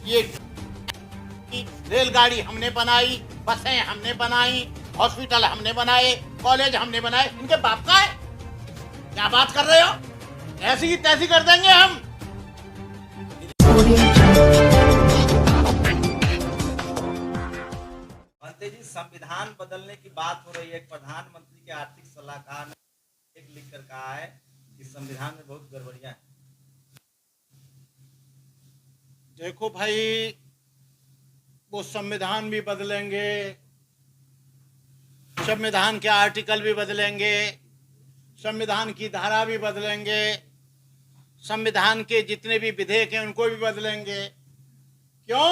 ये रेलगाड़ी हमने बनाई, बसें हमने बनाई, हॉस्पिटल हमने बनाए, कॉलेज हमने बनाए, इनके बाप का है? क्या बात कर रहे हो? ऐसी की तैसी कर देंगे हम। मंत्री जी, संविधान बदलने की बात हो रही है। प्रधानमंत्री के आर्थिक सलाहकार ने एक लिखकर कहा है कि संविधान में बहुत गड़बड़ियां हैं। देखो भाई, वो संविधान भी बदलेंगे, संविधान के आर्टिकल भी बदलेंगे, संविधान की धारा भी बदलेंगे, संविधान के जितने भी विधेयक हैं उनको भी बदलेंगे। क्यों?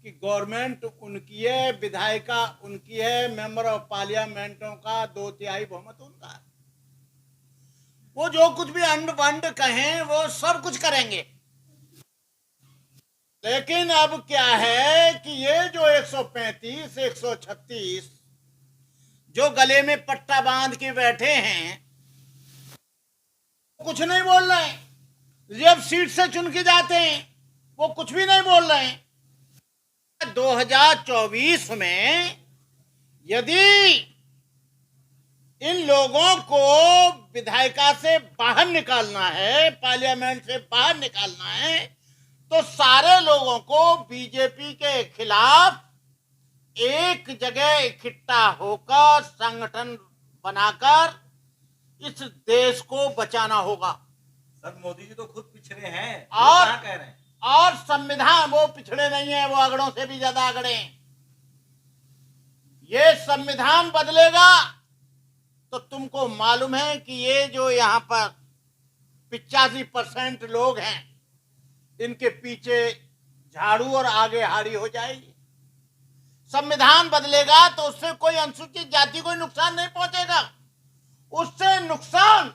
कि गवर्नमेंट उनकी है, विधायिका उनकी है, मेंबर ऑफ पार्लियामेंटों का 2/3 बहुमत उनका है। वो जो कुछ भी अंड वंड कहें वो सब कुछ करेंगे। लेकिन अब क्या है कि ये जो 135, 136 जो गले में पट्टा बांध के बैठे हैं, कुछ नहीं बोल रहे हैं। जब सीट से चुन के जाते हैं वो कुछ भी नहीं बोल रहे हैं। 2024 में यदि इन लोगों को विधायिका से बाहर निकालना है, पार्लियामेंट से बाहर निकालना है, तो सारे लोगों को बीजेपी के खिलाफ एक जगह इकट्ठा होकर संगठन बनाकर इस देश को बचाना होगा। सर, मोदी जी तो खुद पिछड़े हैं और क्या कह रहे हैं? और संविधान, वो पिछड़े नहीं है, वो अगड़ों से भी ज्यादा अगड़े हैं। ये संविधान बदलेगा तो तुमको मालूम है कि ये जो यहाँ पर 85% लोग हैं, इनके पीछे झाड़ू और आगे हाड़ी हो जाएगी। संविधान बदलेगा तो उससे कोई अनुसूचित जाति को नुकसान नहीं पहुंचेगा, उससे नुकसान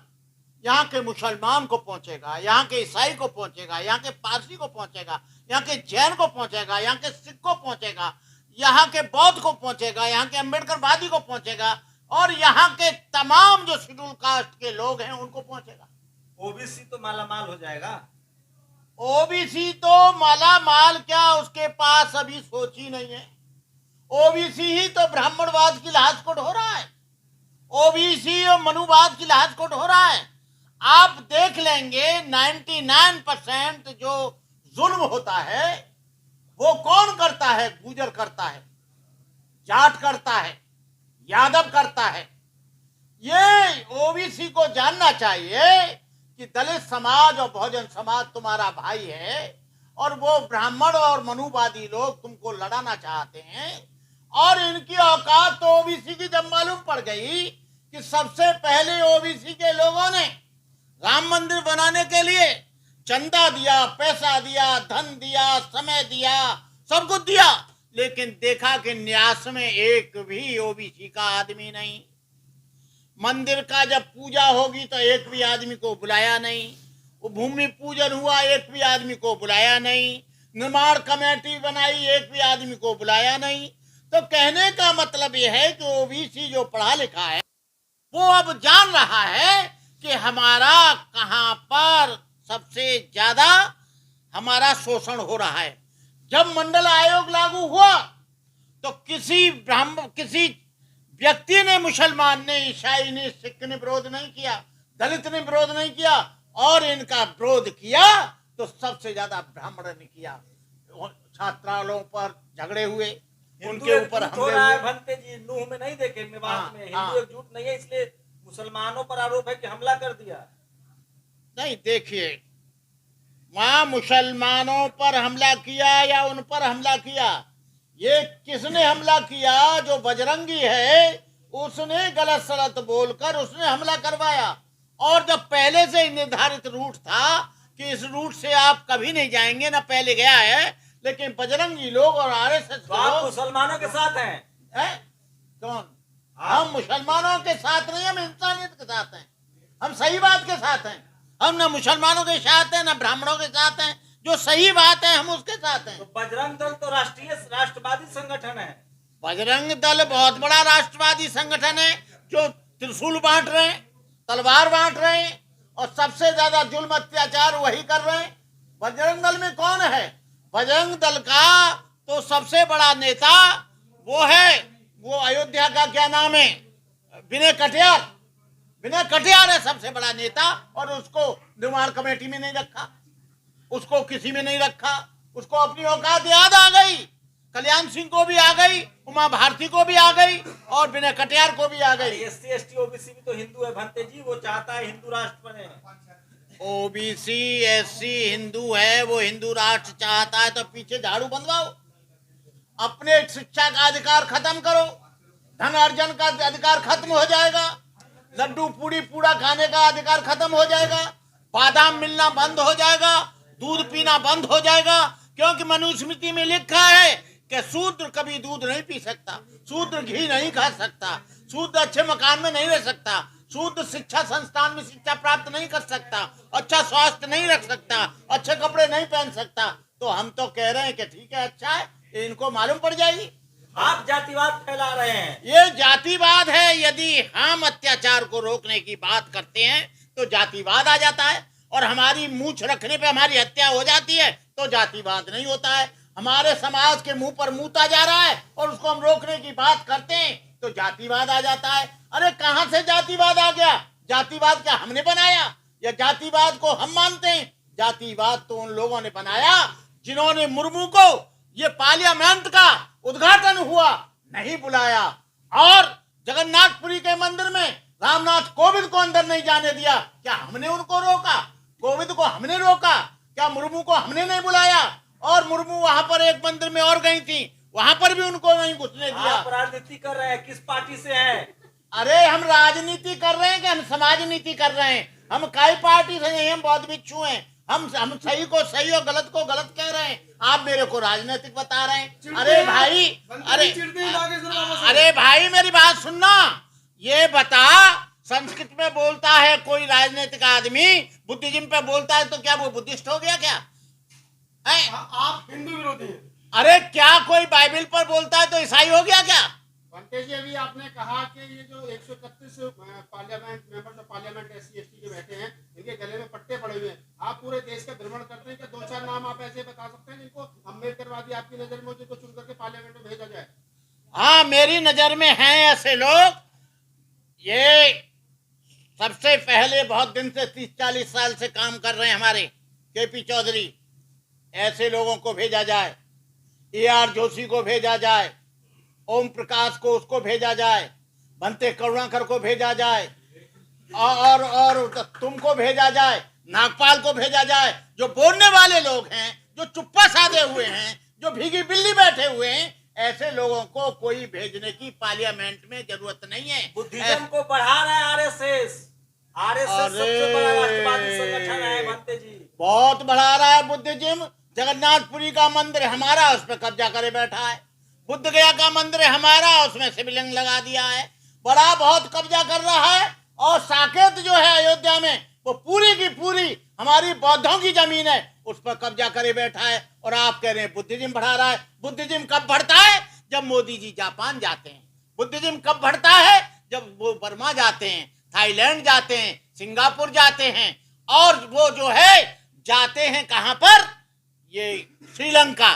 यहाँ के मुसलमान को पहुंचेगा, यहाँ के ईसाई को पहुंचेगा, यहाँ के पारसी को पहुंचेगा, यहाँ के जैन को पहुंचेगा, यहाँ के सिख को पहुंचेगा, यहाँ के बौद्ध को पहुंचेगा, यहाँ के अम्बेडकरवादी को पहुंचेगा, और यहाँ के तमाम जो शेड्यूल कास्ट के लोग हैं उनको पहुंचेगा। ओबीसी तो मालामाल हो जाएगा। ओबीसी तो माला माल क्या, उसके पास अभी सोच ही नहीं है। ओबीसी ही तो ब्राह्मणवाद की लाश को ढो रहा है, ओबीसी और मनुवाद की लाश को ढो रहा है। आप देख लेंगे 99% जो जुल्म होता है वो कौन करता है? गुजर करता है, जाट करता है, यादव करता है। ये ओबीसी को जानना चाहिए कि दलित समाज और बहुजन समाज तुम्हारा भाई है, और वो ब्राह्मण और मनुवादी लोग तुमको लड़ाना चाहते हैं। और इनकी औकात तो ओबीसी की जब मालूम पड़ गई कि सबसे पहले ओबीसी के लोगों ने राम मंदिर बनाने के लिए चंदा दिया, पैसा दिया, धन दिया, समय दिया, सब कुछ दिया, लेकिन देखा कि न्यास में एक भी ओबीसी का आदमी नहीं। मंदिर का जब पूजा होगी तो एक भी आदमी को बुलाया नहीं, वो भूमि पूजन हुआ एक भी आदमी को बुलाया नहीं, निर्माण कमेटी बनाई एक भी आदमी को बुलाया नहीं। तो कहने का मतलब यह है कि ओबीसी जो पढ़ा लिखा है वो अब जान रहा है कि हमारा कहां पर सबसे ज्यादा हमारा शोषण हो रहा है। जब मंडल आयोग लागू हुआ तो किसी व्यक्ति ने, मुसलमान ने, ईसाई ने, सिख ने विरोध नहीं किया, दलित ने विरोध नहीं किया, और इनका विरोध किया तो सबसे ज्यादा ब्राह्मण ने किया। छात्रालयों पर झगड़े हुए, उनके ऊपर हमले हुए। भंते जी, नूह में नहीं देखे मेवात में हिंदू एकजुट नहीं है, इसलिए मुसलमानों पर आरोप है कि हमला कर दिया। नहीं, देखिए, वहां मुसलमानों पर हमला किया या उन पर हमला किया, ये किसने हमला किया? जो बजरंगी है उसने गलत सलत बोलकर उसने हमला करवाया। और जब पहले से निर्धारित रूट था कि इस रूट से आप कभी नहीं जाएंगे, ना पहले गया है, लेकिन बजरंगी लोग और आरएसएस लोग मुसलमानों के साथ हैं। कौन? हम मुसलमानों के साथ नहीं, हम इंसानियत के साथ हैं, हम सही बात के साथ हैं। हम ना मुसलमानों के साथ हैं ना ब्राह्मणों के साथ हैं, जो सही बात है हम उसके साथ हैं। तो बजरंग दल तो राष्ट्रीय राष्ट्रवादी संगठन है। बजरंग दल बहुत बड़ा राष्ट्रवादी संगठन है, जो त्रिशूल बांट रहे हैं, तलवार बांट रहे हैं, और सबसे ज्यादा जुल्म अत्याचार वही कर रहे हैं। बजरंग दल में कौन है? बजरंग दल का तो सबसे बड़ा नेता वो है, वो अयोध्या का क्या नाम है, विनय कटियार। विनय कटियार है सबसे बड़ा नेता, और उसको निर्माण कमेटी में नहीं रखा, उसको किसी में नहीं रखा। उसको अपनी औकात याद आ गई, कल्याण सिंह को भी आ गई, उमा भारती को भी आ गई, और विनय कटियार को भी आ गई। एससी एसटी ओबीसी भी तो हिंदू है भंते जी, वो चाहता है हिंदू राष्ट्र बने। ओबीसी एससी हिंदू है, वो हिंदू राष्ट्र चाहता है तो पीछे झाड़ू बंधवाओ। अपने शिक्षा का अधिकार खत्म करो, धन अर्जन का अधिकार खत्म हो जाएगा, लड्डू पूड़ी पूड़ा खाने का अधिकार खत्म हो जाएगा, बादाम मिलना बंद हो जाएगा, दूध पीना बंद हो जाएगा। क्योंकि मनुस्मृति में लिखा है कि शूद्र कभी दूध नहीं पी सकता, शूद्र घी नहीं खा सकता, शूद्र अच्छे मकान में नहीं रह सकता, शूद्र शिक्षा संस्थान में शिक्षा प्राप्त नहीं कर सकता, अच्छा स्वास्थ्य नहीं रख सकता, अच्छे कपड़े नहीं पहन सकता। तो हम तो कह रहे हैं कि ठीक है, अच्छा है, इनको मालूम पड़ जाएगी। आप जातिवाद फैला रहे हैं। ये जातिवाद है। यदि हम अत्याचार को रोकने की बात करते हैं तो जातिवाद आ जाता है, और हमारी मूछ रखने पे हमारी हत्या हो जाती है तो जातिवाद नहीं होता है। हमारे समाज के मुंह पर मूता जा रहा है और उसको हम रोकने की बात करते हैं तो जातिवाद आ जाता है। अरे कहां से जातिवाद आ गया? जातिवाद क्या हमने बनाया, या जातिवाद को हम मानते हैं? जातिवाद तो उन लोगों ने बनाया जिन्होंने मुर्मू को ये पार्लियामेंट का उद्घाटन हुआ नहीं बुलाया, और जगन्नाथपुरी के मंदिर में रामनाथ कोविंद को अंदर नहीं जाने दिया। क्या हमने उनको रोका? कोविंद को हमने रोका? क्या मुर्मू को हमने नहीं बुलाया? और मुर्मू वहां पर एक मंदिर में और गई थी, वहां पर भी उनको नहीं घुसने दिया। आप राजनीति कर रहे हैं, किस पार्टी से हैं? अरे हम राजनीति कर रहे हैं कि हम समाज नीति कर रहे हैं? हम काई पार्टी से नहीं, हम बौद्ध भिक्षु हैं। हम सही को सही और गलत को गलत कह रहे हैं, आप मेरे को राजनीतिक बता रहे हैं। अरे भाई, अरे भाई मेरी बात सुनना। ये बता, संस्कृत में बोलता है कोई राजनीतिक आदमी, बुद्धिज्म पे बोलता है तो क्या वो बुद्धिस्ट हो गया क्या? आप हिंदू विरोधी हैं। अरे क्या कोई बाइबल पर बोलता है तो ईसाई हो गया क्या? वंटे जी, अभी आपने कहा कि ये जो 131 parliament members of parliament SC ST के बैठे हैं, इनके गले में पट्टे पड़े हुए हैं। आप पूरे देश का भ्रमण करते हैं, क्या 2-4 नाम आप ऐसे बता सकते हैं जिनको अम्बेडकरवादी आपकी नजर में, जिनको चुन करके पार्लियामेंट में भेजा जाए? हाँ, मेरी नजर में हैं ऐसे लोग। ये सबसे पहले बहुत दिन से 30-40 साल से काम कर रहे हैं हमारे केपी चौधरी। ऐसे लोगों को भेजा जाए, AR जोशी को भेजा जाए, ओम प्रकाश को उसको भेजा जाए, भंते करुणाकर को भेजा जाए, और तुमको भेजा जाए, नागपाल को भेजा जाए। जो बोलने वाले लोग हैं, जो चुप्पा साधे हुए हैं, जो भीगी बिल्ली बैठे हुए हैं, ऐसे लोगों को कोई भेजने की पार्लियामेंट में जरूरत नहीं है। बुद्धिज्म को बढ़ा रहा है आरएसएस। आरएसएस सबसे बड़ा राष्ट्रवादी संगठन है भंते जी। बहुत बढ़ा रहा है बुद्धिज्म। जगन्नाथपुरी का मंदिर हमारा, उस पर कब्जा करे बैठा है। बुद्ध गया का मंदिर हमारा, उसमें शिवलिंग लगा दिया है। बड़ा बहुत कब्जा कर रहा है। और साकेत जो है अयोध्या में, वो पूरी की पूरी हमारी बौद्धों की जमीन है, उस पर कब्जा करे बैठा है। और आप कह रहे हैं बुद्धिज्म बढ़ा रहा है। बुद्धिज्म कब बढ़ता है? जब मोदी जी जापान जाते हैं। बुद्धिज्म कब बढ़ता है? जब वो बर्मा जाते हैं, थाईलैंड जाते हैं, सिंगापुर जाते हैं, और वो जो है जाते हैं कहां पर? ये श्रीलंका।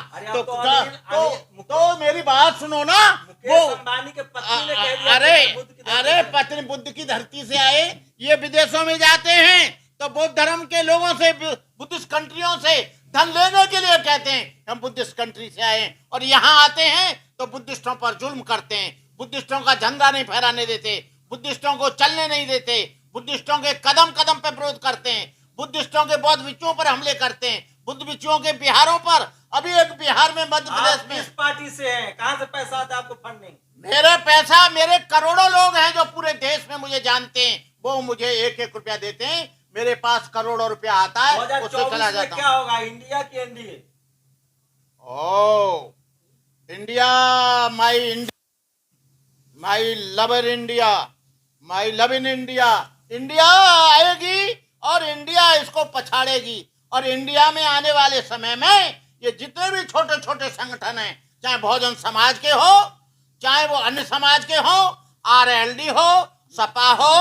तो मेरी बात सुनो ना। वो अंबानी के पत्नी ने कह दिया अरे पत्नी बुद्ध की धरती से आए, ये विदेशों में जाते हैं तो बौद्ध धर्म के लोगों से, बुद्धिस्ट कंट्रियों से धन लेने के लिए कहते हैं हम बुद्धिस्ट कंट्री से आए, और यहाँ आते हैं तो बुद्धिस्टों पर जुल्म करते हैं, बुद्धिस्टों का झंडा नहीं फहराने देते, बुद्धिस्टों को चलने नहीं देते, बुद्धिस्टों के कदम कदम पे विरोध करते हैं, बुद्धिस्टों के बौद्ध भिक्षुओं पर हमले करते हैं, बुद्ध भिक्षुओं के बिहारों पर। अभी एक बिहार में, मध्य प्रदेश में। किस पार्टी से हैं? कहां से पैसा आता है आपको फंडिंग? मेरे पैसा, मेरे करोड़ों लोग हैं जो पूरे देश में मुझे जानते हैं, वो मुझे 1-1 रुपया देते हैं। मेरे पास करोड़ों रुपया आता है, उससे चला जाता क्या होगा, इंडिया की NDA? O India, my lover India, my love in India. India आएगी और इंडिया इसको पछाड़ेगी। और इंडिया में आने वाले समय में ये जितने भी छोटे छोटे संगठन हैं, चाहे बहुजन समाज के हो, चाहे वो अन्य समाज के हो, RLD हो, सपा हो,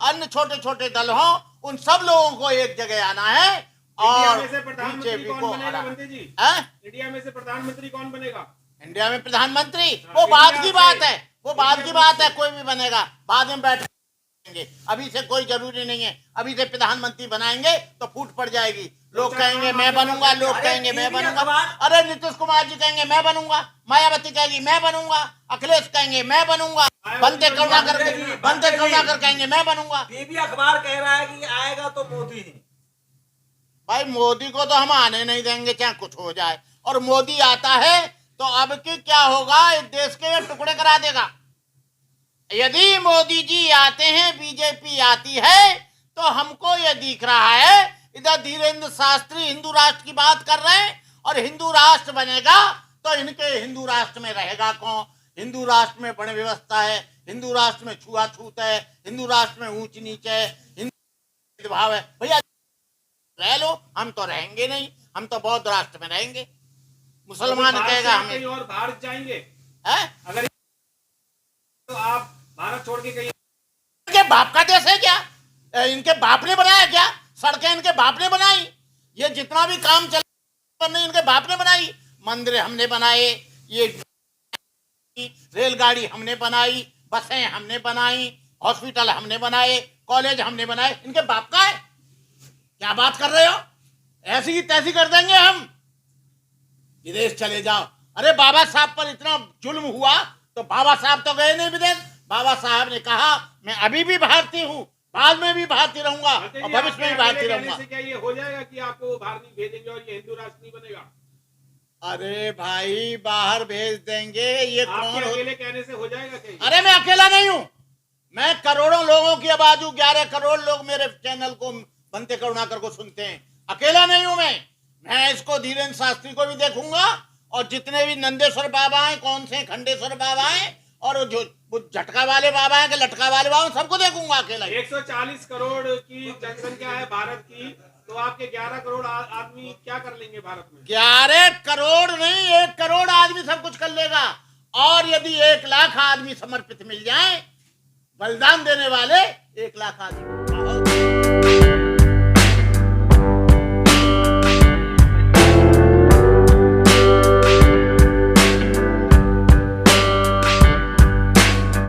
अन्य छोटे छोटे दल हो, उन सब लोगों को एक जगह आना है इंडिया और में से प्रधानमंत्री बीजेपी कौन को बनेगा हरा। बंदे जी? हैं? इंडिया में से प्रधानमंत्री कौन बनेगा? इंडिया में प्रधानमंत्री हाँ, वो बाद इंडिया की से- बात है, वो बाद इंडिया की में बात है, से- कोई भी बनेगा बाद में बैठेंगे, अभी से कोई जरूरी नहीं है। अभी से प्रधानमंत्री बनाएंगे तो फूट पड़ जाएगी, लोग अच्छा, कहेंगे नाम मैं आपके बनूंगा, पास है? लोग अरे कहेंगे मैं ये भी बनूंगा। अखबार- अरे नीतीश कुमार जी कहेंगे मैं बनूंगा, मायावती कहेगी मैं बनूंगा, अखिलेश कहेंगे मैं बनूंगा, बनते तो करुणाकर बनते जी, बनते बनते करुणाकर जी। कहेंगे मैं बनूंगा। बीबी अखबार कह रहा है कि आएगा तो मोदी ही। भाई मोदी को तो हम आने नहीं देंगे चाहे कुछ हो जाए, और मोदी आता है तो अब की क्या होगा, इस देश के ये टुकड़े करा देगा। यदि मोदी जी आते हैं, बीजेपी आती है, तो हमको ये दिख रहा है इधर धीरेन्द्र शास्त्री हिंदू राष्ट्र की बात कर रहे हैं, और हिंदू राष्ट्र बनेगा तो इनके हिंदू राष्ट्र में रहेगा कौन? हिंदू राष्ट्र में बड़े व्यवस्था है, हिंदू राष्ट्र में छुआछूत है, हिंदू राष्ट्र में ऊंच नीच है, हिंदू भाव है। भैया रह लो, हम तो रहेंगे नहीं, हम तो बौद्ध राष्ट्र में रहेंगे। मुसलमान बाहर से कहेगा आप हमें कहीं और भारत जाएंगे? है? अगर तो आप भारत छोड़ के कहीं इनके बाप का देश है क्या? इनके बाप ने बनाया क्या? सड़कें इनके बाप ने बनाई, ये जितना भी काम चला नहीं इनके बाप ने बनाई। मंदिर हमने बनाए, ये रेलगाड़ी हमने बनाई, बसें हमने बनाई, हॉस्पिटल हमने बनाए, कॉलेज हमने बनाए, इनके बाप का है। क्या बात कर रहे हो? ऐसी की तैसी कर देंगे हम, विदेश चले जाओ। अरे बाबा साहब पर इतना जुल्म हुआ तो बाबा साहब तो गए नहीं विदेश। बाबा साहब ने कहा मैं अभी भी भारतीय हूँ, बाद में भी भारतीय रहूंगा अजय और जी, भविष्य में भी आपके भारतीय अकेले रहूंगा। कहने से क्या ये हो जाएगा कि आपको वो बाहर नहीं भेजेंगे और ये हिंदू राष्ट्र नहीं बनेगा? अरे भाई बाहर भेज देंगे, ये आपके कौन हो? अकेले कहने से हो जाएगा क्या ये? अरे मैं अकेला नहीं हूँ, मैं करोड़ों लोगों की आवाज हूँ, 11 करोड़ लोग मेरे चैनल को बनते करुणाकर को सुनते हैं। अकेला नहीं हूँ मैं इसको धीरेन्द्र शास्त्री को भी देखूंगा, और जितने भी नंदेश्वर बाबा हैं, कौन से खंडेश्वर बाबा हैं, और जो वो झटका वाले बाबा हैं कि लटका वाले बाबा हैं, सबको देखूंगा अकेला ही। 140 करोड़ की जनसंख्या है भारत की, तो आपके 11 करोड़ आदमी क्या कर लेंगे भारत में? 11 करोड़ नहीं, 1 करोड़ आदमी सब कुछ कर लेगा। और यदि 1 लाख आदमी समर्पित मिल जाए, बलिदान देने वाले 1 लाख आदमी